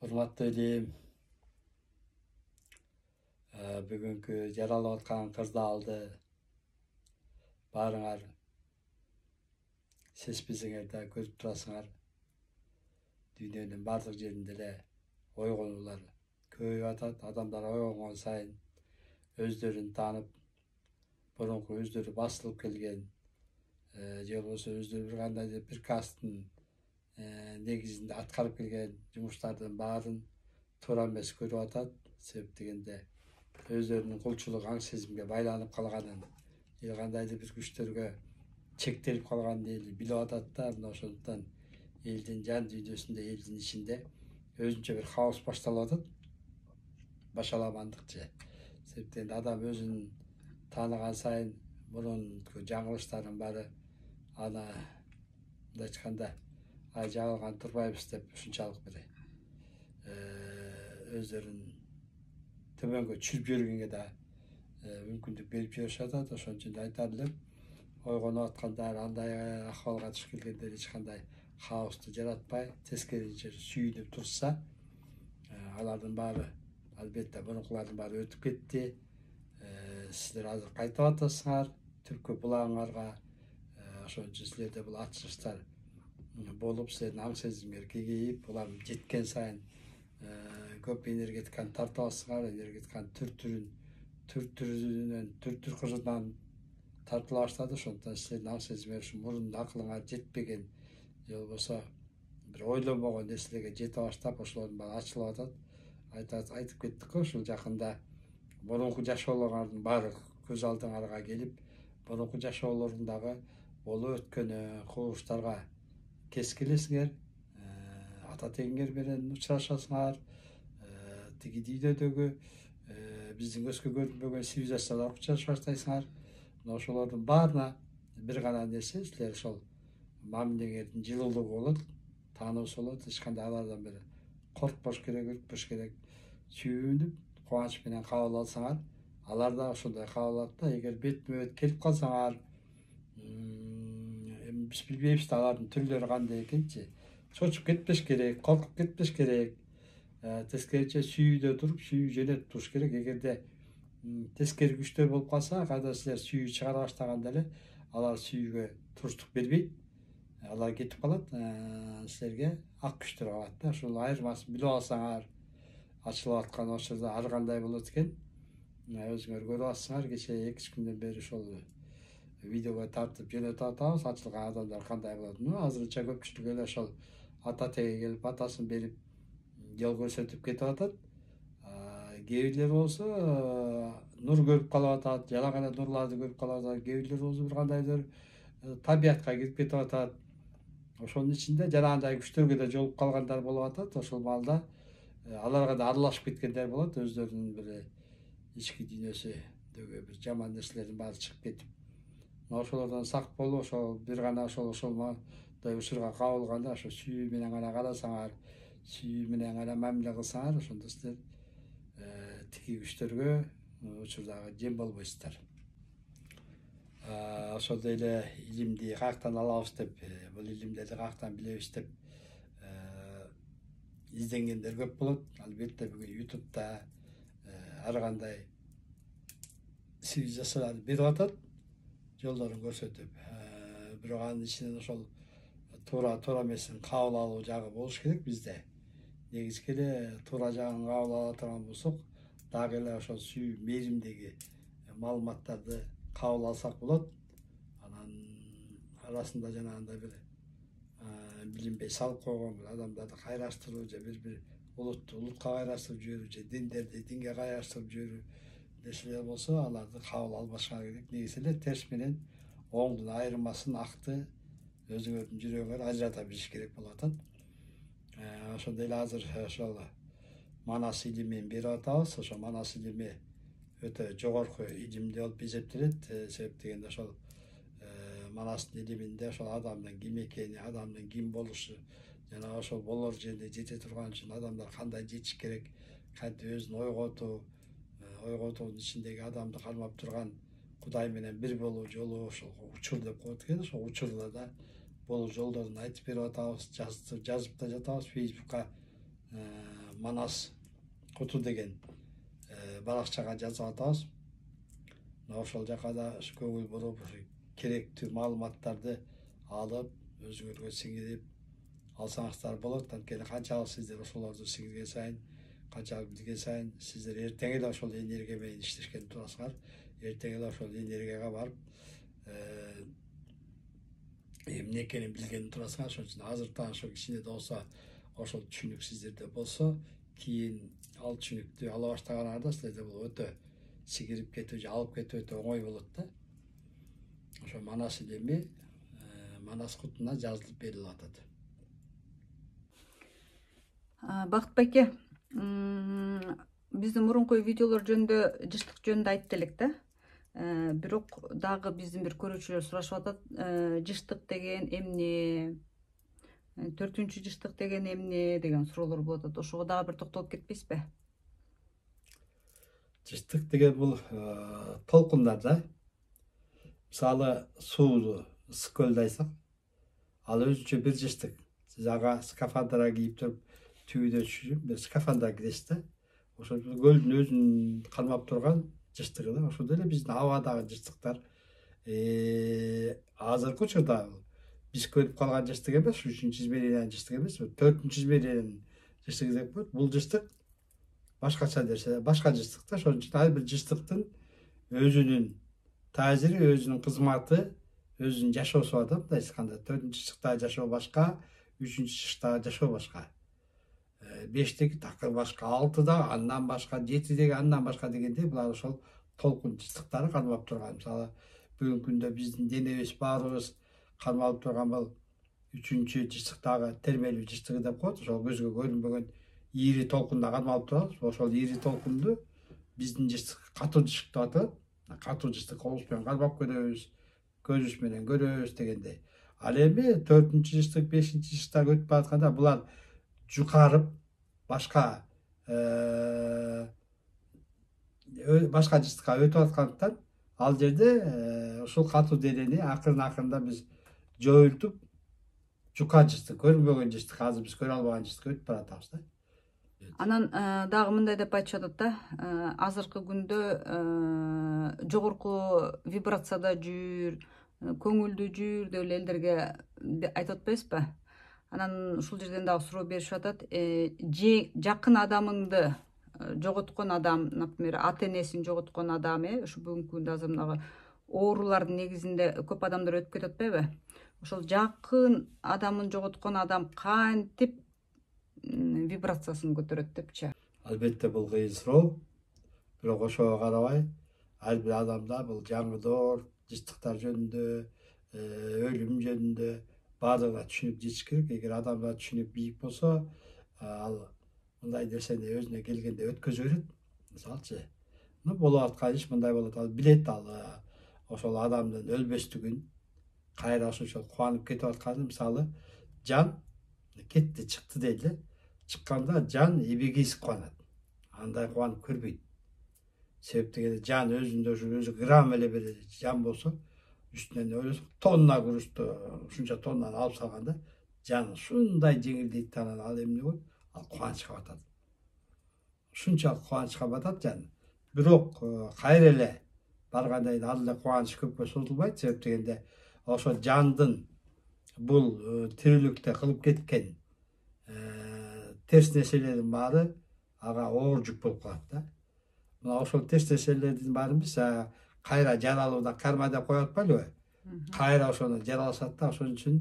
Урматтуу элем, бүгүнкү жаралып аткан кырдаалды баарыңар сезбесеңер да көрүп турасыңар. Дүйнөнүн баардык жеринде эле ойгонуулар көбөйүп атат. Адамдар ойгонгон сайын өздөрүн таанып, мурунку өздөрү басылып келген же болбосо өздөрү бир кандайдыр бир касыптын негизинде аткарып келген жумуштардын баарын туура эмес көрүп атат. Себеп дегенде өздөрүнүн кулчулук аң сезимге байланып калганын, же кандайдыр бир күчтөргө чектелип калганын эл билип атат да. Мына ошондуктан элдин жан дүйнөсүндө, элдин ичинде өзүнчө бир хаос башталып атат. Башаламандык же. Себеп дегенде адам өзүн тааныган сайын мурунку жаңылыштардын баары аны мындай айтканда жагылган турбайбыз деп ушунчалык бир өздөрүн төмөнгө түшүрүп жибергенге да мүмкүндүк берип жиберишип атат. Ошон үчүн айтар элем, ойгонуп аткандар, андай акыбалга түшүп келгендер эч кандай хаосту жаратпай, тескерисинче сүйүнүп турса, алардын баары албетте мурункулардын баары өтүп кетти. Силер азыр кайтып атасыңар түпкү булагыңарга. Ошон үчүн силерде бул ачылыштар болуп, силердин аң сезимиңер кеңейип, булар жеткен сайын көп энергетиканы тартып аласыңар. Энергетиканын түр кырынан тартыла баштады. Ошондуктан силердин аң сезимиңер ушу мурун акылыңар жетпеген же болбосо бир ойлонбогон нерселерге жете баштап, ошолордун баары ачылып атат. Айтып кеттик го, ушул жакында мурунку жашоолоруңардын баары көз алдыңарга келип, мурунку жашоолоруңдагы болуп өткөнү кубулуштарга кез келесиңер, ата тегиңер менен учурашасыңар, тиги дүйнөдөгү биздин көзгө көрүнбөгөн цивилизацияларга учурашып баштайсыңар. Мына ошолордун баарына бир гана нерсе, силер ошол мамилеңердин жылуулугу болот, таануусу болот. Эч кандай алардан бир коркпош керек, үркпөш керек. Сүйүнүп, кубаныч менен кабыл алсаңар, алар да ошондой кабыл алат да. Эгер бетме бет келип калсаңар, биз билбейбиз да алардын түрлөрү кандай экенчи. Чочуп кетпеш керек, коркуп кетпеш керек. Тескерисинче сүйүүдө туруп, сүйүү жөнөтүп туруш керек. Эгерде тескери күчтөр болуп калса, кайда силер сүйүү чыгара баштаганда эле алар сүйүүгө туруштук бербейт. Алар кетип калат, силерге ак күчтөр калат да. Ушул айырмасын билип алсаңар, ачылып аткан учурда ар кандай болот экен, өзүңөр көрүп атасыңар. Кечээ 2-3 күндөн бери ошол видеого тартып жөнөтүп атабыз, ачылган адамдар кандай болот. Азырынча көпчүлүгү эле ошол ата теги келип атасын берип жол көрсөтүп кетип атат. Кээ бирлери болсо нур көрүп калып атат, жалаң эле нурларды көрүп калып атат. Кээ бирлери болсо бир кандайдыр табиятка кирип кетип атат. Ошонун ичинде жанагындай күчтөргө да жолугуп калгандар болуп атат. Ошол маалда аларга да аралашып кеткендер болот. Өздөрүнүн бир ички дүйнөсүндөгү бир жаман нерселердин баары чыгып кетип. Ошолордон сак болуп, ошол бир гана ошолдой учурга кабылганда, ошо сүйүү менен гана карасаңар, сүйүү менен гана мамиле кылсаңар, ошондо силер тиги күчтөргө учурдагы жем болбойсуздар. Ошондой эле илимди каяктан алабыз деп, бул илимдерди каяктан билебиз деп изденгендер көп болот. Албетте бүгүн ютубта ар кандай цивилизацияларды берип атат, жолдорун көрсөтүп. Бирок анын ичинен ошол туура эмесин кабыл алуу жагы болуш керек бизде. Негизги эле туура жагын кабыл ала турган болсок, дагы эле ошол сүйүү, мээримдеги маалыматтарды кабыл алсак болот. Анан арасында жанагындай бир билинбей салып койгон бир адамдарды кайраштыруу же бир улутту улутка кайраштырып жиберүү же диндерди динге кайраштырып жиберүү нерселер болсо, аларды кабыл албашка керек. Негизи эле терс менен оңдун айырмасын, акты өзүңөрдүн жүрөгүңөр ажырата билиш керек болуп атат. Ошондой эле азыр ошол Манас илимин берип атабыз. Ошо Манас илими өтө жогорку илимди болуп эсептелет. Себеп дегенде ошол Манастын илиминде ошол адамдын ким экени, адамдын ким болушу, жана ошол болор жерине жете турган үчүн адамдар кандай жетиш керек, кантип өзүн ойготуунун ичиндеги адамды кармап турган Кудай менен бир болуу жолу, ошол учур деп коет экен. Ошол учурда да болуу жолдорун айтып берип атабыз, жазып да жатабыз. Фейсбукка Манас Куту деген баракчага жазып атабыз. Ошол жака да көңүл буруп керектүү маалыматтарды алып, өзүңөргө сиңирип алсаңыздар болот. Анткени канчалык сиздер ошолорду сиңирген сайын, канчалык билген сайын сиздер эртең эле ошол энергия менен иштешкен турасыңар. Эртең эле ошол энергияга барып эмне экенин билген турасыңар. Ошон үчүн азыртан ошо кичине да болсо ошол түшүнүк сиздерде болсо, кийин ал түшүнүктү ала баштаганыңарда силерде бул өтө сиңирип кетүү же алып кетүү өтө оңой болот да. Ошо Манас илими Манас Кутуна жазылып берилип атат. Бакыт байке, биздин мурунку видеолор жөнүндө жыштык жөнүндө айтты элек да. Бирок дагы биздин бир көрүүчүлөр сурашып атат, жыштык деген эмне? 4-чү жыштык деген эмне деген суроолор болуп атат. Ошого дагы бир токтолуп кетпейсизби? Жыштык деген бул толкундар да. Мисалы сууну ысык көлдү айтсак, ал өзүнчө бир жыштык. Сиз ага скафандрга кийип туруп түбүнө түшүп, бир скафандрга киресиз да. Ошол көлдүн өзүн кармап турган жыштыгы да. Ошондой эле биздин абадагы жыштыктар азыркы учурда биз көрүп калган жыштык эмес, 3-чү измерениянын жыштыгы эмес, 4-чү измерениянын жыштыгы деп коет. Бул жыштык башкача нерсе, башка жыштык да. Ошон үчүн ар бир жыштыктын өзүнүн таасири, өзүнүн кызматы, өзүнүн жашоосу бар да. Мындай айтканда 4-чү жыштыкта жашоо башка, 3-чү жыштыкта жашоо башка. 5-теги такыр башка, 6-да андан башка, 7-деги андан башка дегендей булар ошол толкун жыштыктары кармап турган. Мисалы бүгүнкү күндө биздин денебиз баарыбыз кармалып турган бул 3-чү жыштыктагы термелүү жыштыгы деп коет. Ошол көзгө көрүнбөгөн ийри толкунда кармалып турабыз. Ошол ийри толкунду биздин жыштык катуу жыштык деп аталат. Катуу жыштык колубуз менен кармап көрөбүз, көзүбүз менен көрөбүз дегендей. Ал эми 4-чү жыштык, 5-чи жыштыктарга өтүп баратканда булар жукарып башка жыштыкка өтүп аткандыктан ал жерде ушул катуу денени акырын биз жоюлтуп жука жыштык, көрүнбөгөн жыштык, азыр биз көрө албаган жыштыкка өтүп баратабыз да. Анан дагы мындай деп айтышат да, азыркы күндө жогорку вибрацияда жүр, көңүлдүү жүр деп эле элдерге айтып атпайсызбы? Анан ушул жерден дагы суроо беришип атат. Жакын адамыңды жоготкон адам, например, ата энесин жоготкон адам, ушу бүгүнкү күндө азыр мынагы оорулардын негизинде көп адамдар өтүп кетип атпайбы? Ошол жакын адамын жоготкон адам кантип вибрациясын көтөрөт депчи? Албетте бул кыйын суроо. Бирок ошого карабай, ар бир адамда бул жаңыдоор жыштыктар жөнүндө, өлүм жөнүндө баардыгына түшүнүк жетиш керек. Эгер адамда түшүнүк бийик болсо, ал мындай нерсени өзүнө келгенде өткөзө берет. Мисалычы, болуп аткан иш мындай болот, ал билет, ал ошол адамдын өлбөстүгүн, кайра ошончо кубанып кетип атканын. Мисалы, жан кетти, чыкты дейли. Чыкканда жан эбегейсип кубанат. Андай кубанып көрбөйт. Себеп дегенде жан өзүндө өзү грамм эле бир жан болсо, үстүнөн тонна грузду, ушунча тоннаны алып салганда, жан ушундай жеңилдейт, анан ал эмне болот? Ал кубанычка батат. Ушунчалык кубанычка батат жан. Бирок кайра эле баргандан кийин ал эле кубаныч көпкө созулбайт. Себеп дегенде ошо жандын бул тирүүлүктө кылып кеткен терс нерселердин баары ага оор жүк болуп калат да. Мына ошол терс нерселердин баарын биз кайра жаралууна карма деп коюп атпайлыбы? Кайра ошону жаралашат да. Ошон үчүн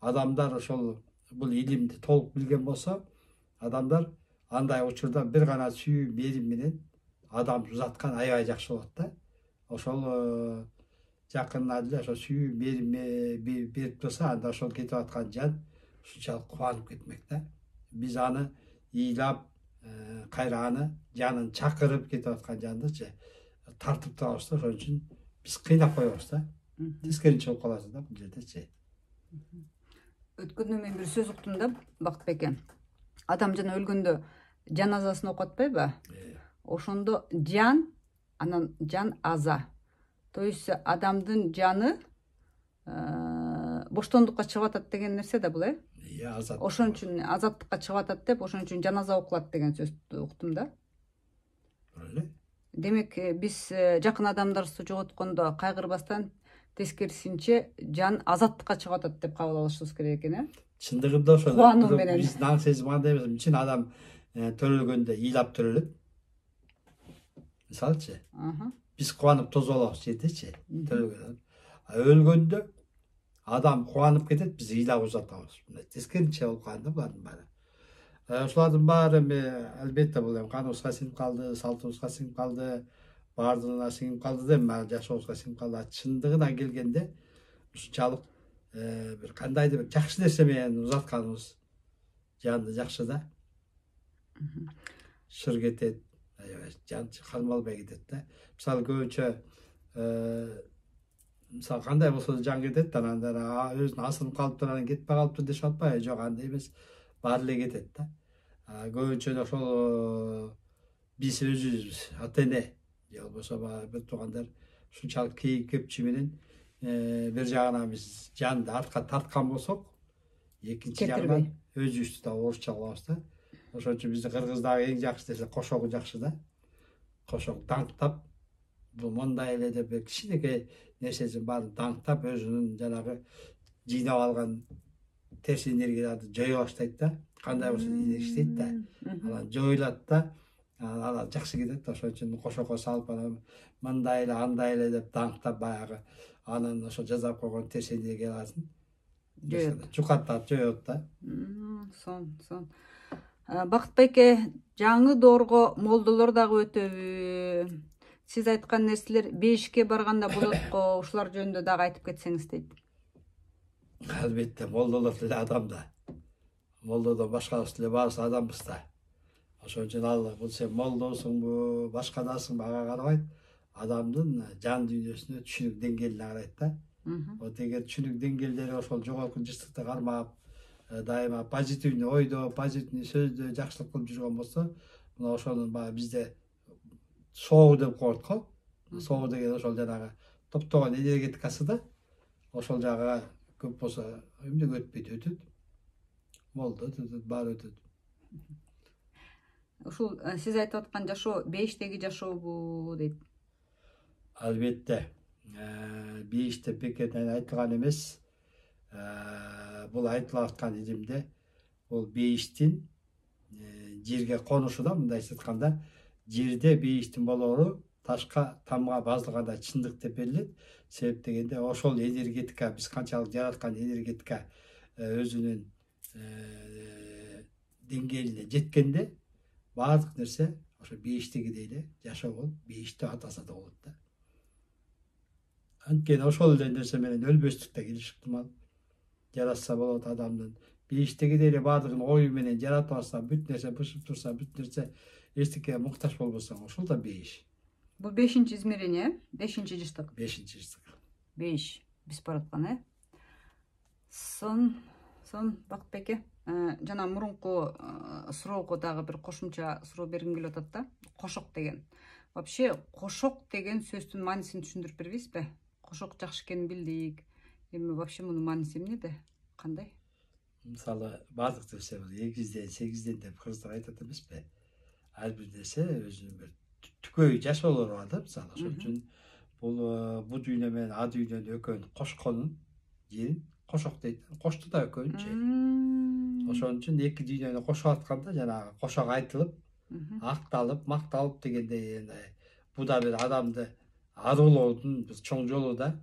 адамдар ошол бул илимди толук билген болсо, адамдар андай учурда бир гана сүйүү мерим менен адамды узаткан аябай жакшы болот да. Ошол жакынына эле ошо сүйүү мерим берип турса, анда ошол кетип аткан жан ушунчалык кубанып кетмек да. Биз аны ыйлап, кайра аны жанын чакырып кетип аткан жандычы тартып турабыз да. Ошон үчүн биз кыйнап коебуз да. Тескеринче болуп каласыз да бул жердечи. Өткөндө мен бир сөз уктум да, Бакыт байке. Адам жана өлгөндө жаназасын окуп атпайбы? Ошондо жан, анан жан аза. То есть адамдын жаны боштондукка чыгып атат деген нерсе да бул, азат. Ошон үчүн азаттыкка чыгып атат деп, ошон үчүн жаназа окулат деген сөздү уктум да. Öyle. Демек, биз жакын адамдарыбызды жоготкондо кайгырбастан тескерисинче жан азаттыкка чыгып атат деп кабыл алышыбыз керек экен, Çındığında ошол. Кубануу менен. Биз наң сезим кандай эмес. Чын адам төрөлгөндө ыйлап төрөлөт. Мисалчы, биз кубанып тозуп алабыз жердечи, төрөлгөндө. Өлгөндө адам кубанып кетет, биз ыйлап узатабыз. Тескерисинче болуп калганда булардын баары. Ошолордун баары албетте бул каныбызга сиңип калды, салтыбызга сиңип калды, баардыгына сиңип калды деп жашообузга сиңип калды. Чындыгына келгенде ушунчалык бир кандайдыр бир жакшы нерсе менен узатканыбыз жанды жакшы да. Шыр кетет, жан кармалбай кетет да. Мисалы көбүнчө мисалы кандай болсо да жан кетет, анан өзүн асынып калыптыр, анан кетпей калыптыр дешип атпайбы? Жок, андай эмес. Баары эле кетет да. Көбүнчө ошол биз өзүбүз ата эне же болбосо бир туугандар ушунчалык кейип кепчи менен бир жагынан биз жанды артка тарткан болсок, экинчи жагынан өзүбүздү да орусча кылабыз да. Ошон үчүн бизде кыргыздагы эң жакшы нерсе кошогу жакшы да. Кошок даңктап, бул мындай эле деп кичинекей нерсесин баарын даңктап, өзүнүн жанагы жыйнап алган терс энергияларды жое баштайт да. Кандай болсо иштейт да. Анан жоюлат да. Анан жакшы кетет. Ошон үчүн кошокко салып, анан мындай эле, андай эле деп даңктап баягы анан ошо жазап койгон терс энергияларын жоет. Чукаттап жоет да. Сон. Бакыт байке, жаңы доорго молдолор дагы өтөбү? Сиз айткан нерселер бейишке барганда болот го, ушулар жөнүндө дагы айтып кетсеңиз дейт. Албетте, молдолор деле адам да. Молдодон башкабыз деле баарыбыз адамбыз да. Ошон үчүн ал бул сен молдосуңбу, башкадасыңбы ага карабайт. Адамдын жан дүйнөсүнө түшүнүк деңгээлине карайт да. Вот эгер түшүнүк деңгээлдери ошол жогорку жыштыкты кармап, дайыма позитивный ойдо, позитивный сөздө жакшылык кылып жүргөн болсо, мына ошонун баягы бизде соо деп коет го. Соо деген ошол жанагы топтогон энергетикасы да. Ошол жагы көп болсо эмнеге өтпөйт, өтөт. Молдо өтөт, баары өтөт. Ушул сиз айтып аткан жашоо бейиштеги жашообу дейт. Албетте, бейиште бекерден айтылган эмес. Бул айтылып аткан илимде бул бейиштин жерге конушу да, мындайча айтканда, жерде бейиштин болоору ташка, тамга базылганда чындык деп берилет. Себеп дегенде ошол энергетика, биз канчалык жараткан энергетика өзүнүн деңгээлине жеткенде баардык нерсе ошо бейиштегидей эле жашоо болуп, бейиште атаса да болот да. Анткени ошол эле нерсе менен өлбөстүктө келиш ыктымал. Жаратса болот адамдын. Бейиштегидей эле баардыгын ою менен жаратып алса, бүт нерсе бышып турса, бүт нерсе эчтекеге муктаж болбосоң, ошол да бейиш. Бул 5-чи измерение, 5-чи жыштык. 5-чи жыштык. Бейиш биз бараткан, Сон Бакыт байке, жана мурунку суроого дагы бир кошумча суроо бергим келип атат да. Кошок деген. Вообще, кошок деген сөздүн маанисин түшүндүрүп бербейсизби? Кошок жакшы экенин билдик. Эми вообще мунун мааниси эмнеде? Кандай? Мисалы, баардык нерсе 8ден 8ден деп кыргыздар айтат эмеспи? Ар бир нерсе өзүнүн бир түкөй жашоолору бар да, мисалы. Ошон үчүн бул дүйнө менен а дүйнөнү экөөнүн кошконун жерин кошок дейт. Кошту да экөөнчү. Ошон үчүн эки дүйнөнү кошуп атканда жанагы кошок айтылып, акталып, макталып дегендей, бул да бир адамды арулоодун бир чоң жолу да.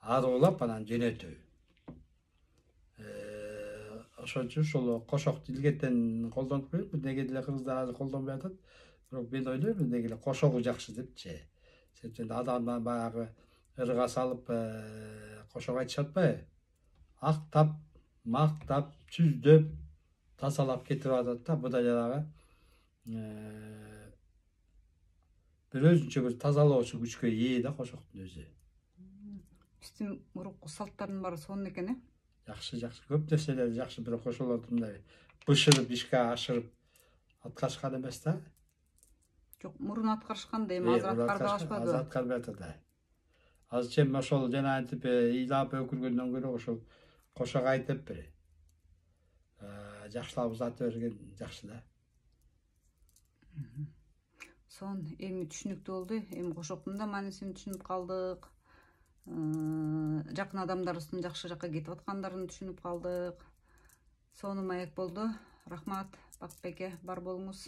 Арулап анан жөнөтүү. Ошон үчүн ошол кошокту илгертен колдонуп келет. Неге деле кыргыздар азыр колдонбой атат? Бирок мен ойлойм, неге эле кошогу жакшы депчи. Себептен адамдан баягы ырга салып кошок айтышып атпайбы? Актап, мактап, түздөп, тазалап кетирип атат да. Бу да жанагы бир өзүнчө бир тазалоочу күчкө ээ да кошоктун өзү. Биздин мурунку салттардын баары сонун экен, Жакшы, көп нерселер жакшы, бирок ошолорду мындай бышырып, ишке ашырып аткарышкан эмес да. Жок, мурун аткарышкан да, эми азыр аткарбай алышпады. Азыр аткарбай атат да. Азырча эми ошол жана антип ыйлап өкүргөндөн көрө ошол кошок айтып бир жакшылап узата берген жакшы да. Сон эми түшүнүктүү болду. Эми кошоктун да маанисин түшүнүп калдык. Жакын адамдарыбыздын жакшы жакка кетип аткандарын түшүнүп калдык. Сону маек болду. Рахмат, Бакытбек эке, бар болуңуз.